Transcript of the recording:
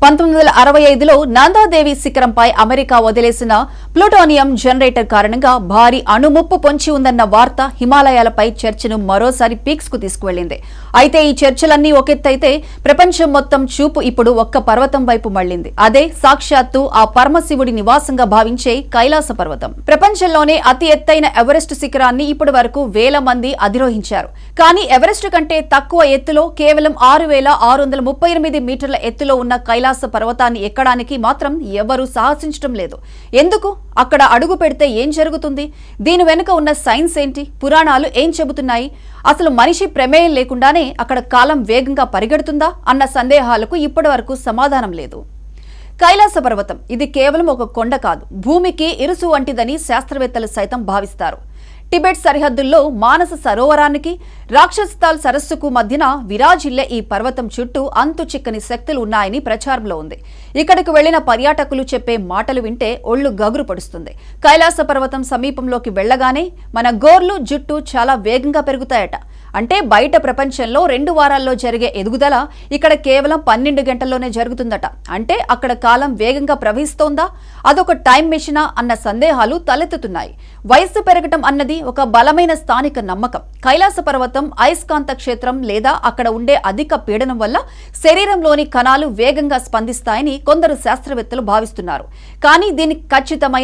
1965లో Nanda Devi శిఖరంపై America వదిలేసిన plutonium generator కారణంగా భారీ అణుముప్పు పొంచి ఉందన్న వార్త హిమాలయాలపై చర్చను మరోసారి పీక్స్ కు తీసుకువెళ్లింది. అయితే ఈ చర్చలన్నీ ఒకెత్తైతే ప్రపంచం మొత్తం చూపు ఇప్పుడు ఒక్క పర్వతం వైపు మళ్లింది. అదే సాక్షాత్తు ఆ పరమశివుడి నివాసంగా భావించే కైలాస పర్వతం. ప్రపంచంలోనే అతి ఎత్తైన ఎవరెస్ట్ శిఖరాన్ని ఇప్పటి వరకు వేల మంది అధిరోహించారు. కానీ ఎవరెస్ట్ కంటే తక్కువ ఎత్తులో కేవలం 6,638 మీటర్ల ఎత్తులో ఉన్న కైలాస పర్వతాన్ని ఎక్కడానికి మాత్రం ఎవరూ సాహసించడం లేదు. ఎందుకు? అక్కడ అడుగు పెడితే ఏం జరుగుతుంది? దీని వెనుక ఉన్న సైన్స్ ఏంటి? పురాణాలు ఏం చెబుతున్నాయి? అసలు మనిషి ప్రమేయం లేకుండానే అక్కడ కాలం వేగంగా పరిగెడుతుందా అన్న సందేహాలకు ఇప్పటివరకు సమాధానం లేదు. కైలాస పర్వతం ఇది కేవలం ఒక కొండ కాదు, భూమికి ఇరుసు వంటిదని శాస్త్రవేత్తలు సైతం భావిస్తారు. టిబెట్ సరిహద్దుల్లో మానస సరోవరానికి రాక్షస్థాల్ సరస్సుకు మధ్యన విరాజిల్లే ఈ పర్వతం చుట్టూ అంతు చిక్కని శక్తులు ఉన్నాయని ప్రచారంలో ఉంది. ఇక్కడికి వెళ్లిన పర్యాటకులు చెప్పే మాటలు వింటే ఒళ్లు గగురు పడుస్తుంది. కైలాస పర్వతం సమీపంలోకి వెళ్లగానే మన గోర్లు, జుట్టు చాలా వేగంగా పెరుగుతాయట. అంటే బయట ప్రపంచంలో 2 వారాల్లో జరిగే ఎదుగుదల ఇక్కడ కేవలం 12 గంటల్లోనే జరుగుతుందట. అంటే అక్కడ కాలం వేగంగా ప్రవహిస్తోందా? అదొక టైం మెషినా అన్న సందేహాలు తలెత్తుతున్నాయి. వయస్సు పెరగటం అన్నది ఒక బలమైన స్థానిక నమ్మకం. కైలాస పర్వతం అయస్కాంత క్షేత్రం లేదా అక్కడ ఉండే అధిక పీడనం వల్ల శరీరంలోని కణాలు వేగంగా స్పందిస్తాయని కొందరు శాస్త్రవేత్తలు భావిస్తున్నారు. కానీ దీనికి ఖచ్చితమైన